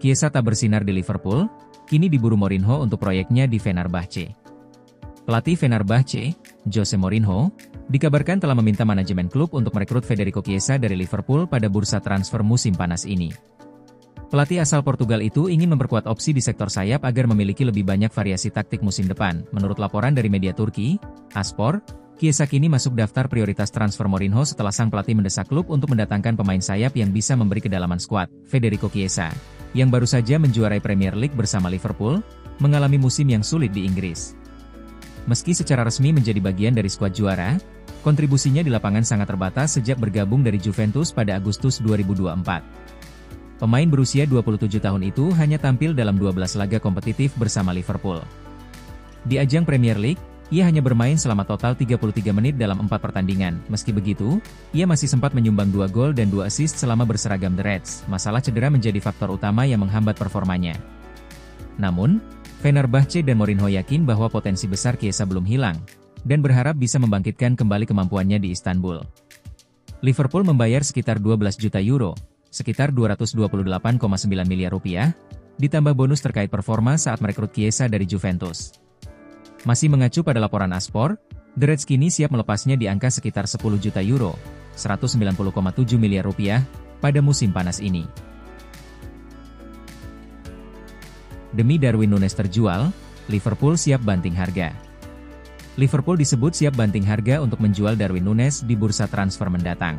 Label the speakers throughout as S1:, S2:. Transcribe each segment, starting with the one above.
S1: Chiesa tak bersinar di Liverpool, kini diburu Mourinho untuk proyeknya di Fenerbahce. Pelatih Fenerbahce, Jose Mourinho, dikabarkan telah meminta manajemen klub untuk merekrut Federico Chiesa dari Liverpool pada bursa transfer musim panas ini. Pelatih asal Portugal itu ingin memperkuat opsi di sektor sayap agar memiliki lebih banyak variasi taktik musim depan. Menurut laporan dari media Turki, Aspor, Chiesa kini masuk daftar prioritas transfer Mourinho setelah sang pelatih mendesak klub untuk mendatangkan pemain sayap yang bisa memberi kedalaman skuad. Federico Chiesa, yang baru saja menjuarai Premier League bersama Liverpool, mengalami musim yang sulit di Inggris. Meski secara resmi menjadi bagian dari skuad juara, kontribusinya di lapangan sangat terbatas sejak bergabung dari Juventus pada Agustus 2024. Pemain berusia 27 tahun itu hanya tampil dalam 12 laga kompetitif bersama Liverpool. Di ajang Premier League, ia hanya bermain selama total 33 menit dalam 4 pertandingan. Meski begitu, ia masih sempat menyumbang 2 gol dan 2 assist selama berseragam The Reds. Masalah cedera menjadi faktor utama yang menghambat performanya. Namun, Fenerbahce dan Mourinho yakin bahwa potensi besar Chiesa belum hilang, dan berharap bisa membangkitkan kembali kemampuannya di Istanbul. Liverpool membayar sekitar 12 juta euro, sekitar 228,9 miliar rupiah, ditambah bonus terkait performa saat merekrut Chiesa dari Juventus. Masih mengacu pada laporan Aspor, The Reds kini siap melepasnya di angka sekitar 10 juta euro, 190,7 miliar rupiah, pada musim panas ini. Demi Darwin Núñez terjual, Liverpool siap banting harga. Liverpool disebut siap banting harga untuk menjual Darwin Núñez di bursa transfer mendatang.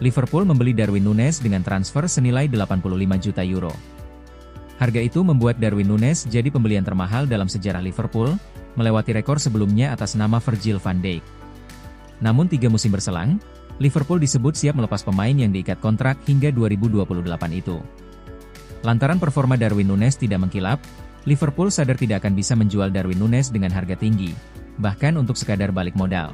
S1: Liverpool membeli Darwin Núñez dengan transfer senilai 85 juta euro. Harga itu membuat Darwin Núñez jadi pembelian termahal dalam sejarah Liverpool, melewati rekor sebelumnya atas nama Virgil van Dijk. Namun 3 musim berselang, Liverpool disebut siap melepas pemain yang diikat kontrak hingga 2028 itu. Lantaran performa Darwin Núñez tidak mengkilap, Liverpool sadar tidak akan bisa menjual Darwin Núñez dengan harga tinggi, bahkan untuk sekadar balik modal.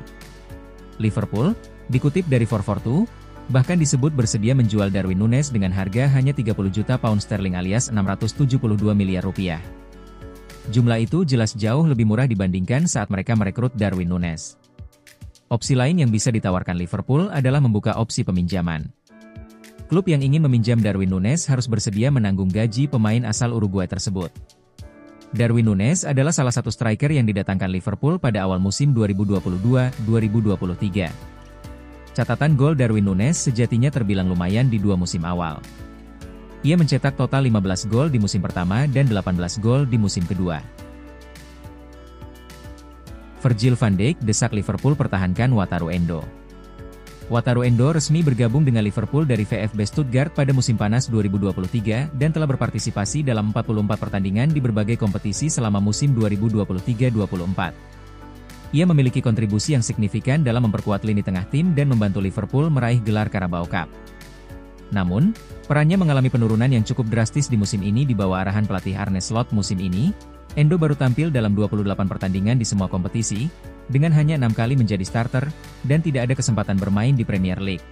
S1: Liverpool, dikutip dari 442, bahkan disebut bersedia menjual Darwin Núñez dengan harga hanya 30 juta pound sterling alias 672 miliar rupiah. Jumlah itu jelas jauh lebih murah dibandingkan saat mereka merekrut Darwin Núñez. Opsi lain yang bisa ditawarkan Liverpool adalah membuka opsi peminjaman. Klub yang ingin meminjam Darwin Núñez harus bersedia menanggung gaji pemain asal Uruguay tersebut. Darwin Núñez adalah salah satu striker yang didatangkan Liverpool pada awal musim 2022-2023. Catatan gol Darwin Núñez sejatinya terbilang lumayan di 2 musim awal. Ia mencetak total 15 gol di musim pertama dan 18 gol di musim kedua. Virgil van Dijk desak Liverpool pertahankan Wataru Endo. Wataru Endo resmi bergabung dengan Liverpool dari VfB Stuttgart pada musim panas 2023 dan telah berpartisipasi dalam 44 pertandingan di berbagai kompetisi selama musim 2023-24. Ia memiliki kontribusi yang signifikan dalam memperkuat lini tengah tim dan membantu Liverpool meraih gelar Carabao Cup. Namun, perannya mengalami penurunan yang cukup drastis di musim ini di bawah arahan pelatih Arne Slot. Musim ini, Endo baru tampil dalam 28 pertandingan di semua kompetisi, dengan hanya 6 kali menjadi starter, dan tidak ada kesempatan bermain di Premier League.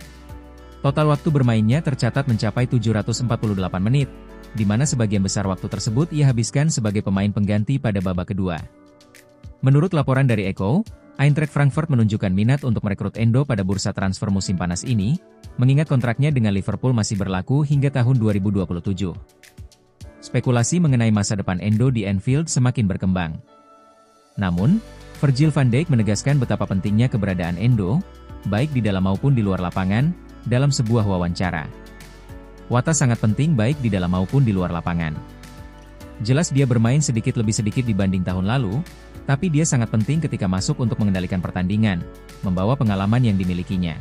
S1: Total waktu bermainnya tercatat mencapai 748 menit, di mana sebagian besar waktu tersebut ia habiskan sebagai pemain pengganti pada babak kedua. Menurut laporan dari Echo, Eintracht Frankfurt menunjukkan minat untuk merekrut Endo pada bursa transfer musim panas ini, mengingat kontraknya dengan Liverpool masih berlaku hingga tahun 2027. Spekulasi mengenai masa depan Endo di Anfield semakin berkembang. Namun, Virgil van Dijk menegaskan betapa pentingnya keberadaan Endo, baik di dalam maupun di luar lapangan, dalam sebuah wawancara. Wata sangat penting baik di dalam maupun di luar lapangan. Jelas dia bermain sedikit lebih sedikit dibanding tahun lalu, tapi dia sangat penting ketika masuk untuk mengendalikan pertandingan, membawa pengalaman yang dimilikinya.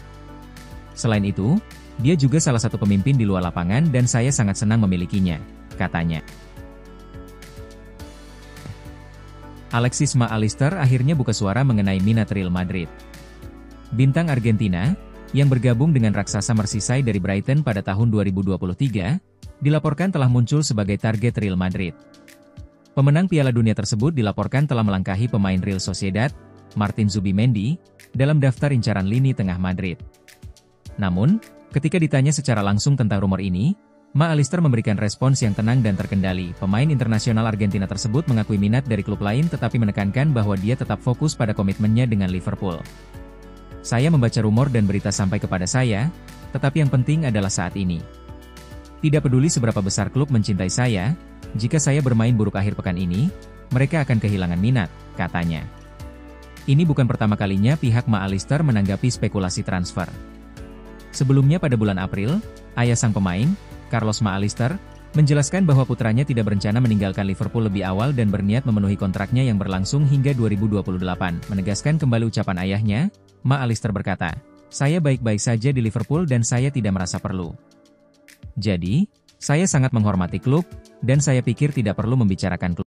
S1: Selain itu, dia juga salah satu pemimpin di luar lapangan dan saya sangat senang memilikinya, katanya. Alexis Mac Allister akhirnya buka suara mengenai minat Real Madrid. Bintang Argentina, yang bergabung dengan raksasa Merseyside dari Brighton pada tahun 2023, dilaporkan telah muncul sebagai target Real Madrid. Pemenang Piala Dunia tersebut dilaporkan telah melangkahi pemain Real Sociedad, Martin Zubimendi, dalam daftar incaran lini tengah Madrid. Namun, ketika ditanya secara langsung tentang rumor ini, Mac Allister memberikan respons yang tenang dan terkendali. Pemain internasional Argentina tersebut mengakui minat dari klub lain tetapi menekankan bahwa dia tetap fokus pada komitmennya dengan Liverpool. Saya membaca rumor dan berita sampai kepada saya, tetapi yang penting adalah saat ini. Tidak peduli seberapa besar klub mencintai saya, jika saya bermain buruk akhir pekan ini, mereka akan kehilangan minat, katanya. Ini bukan pertama kalinya pihak McAllister menanggapi spekulasi transfer. Sebelumnya pada bulan April, ayah sang pemain, Carlos McAllister, menjelaskan bahwa putranya tidak berencana meninggalkan Liverpool lebih awal dan berniat memenuhi kontraknya yang berlangsung hingga 2028. Menegaskan kembali ucapan ayahnya, McAllister berkata, "Saya baik-baik saja di Liverpool dan saya tidak merasa perlu. Jadi, saya sangat menghormati klub, dan saya pikir tidak perlu membicarakan klub."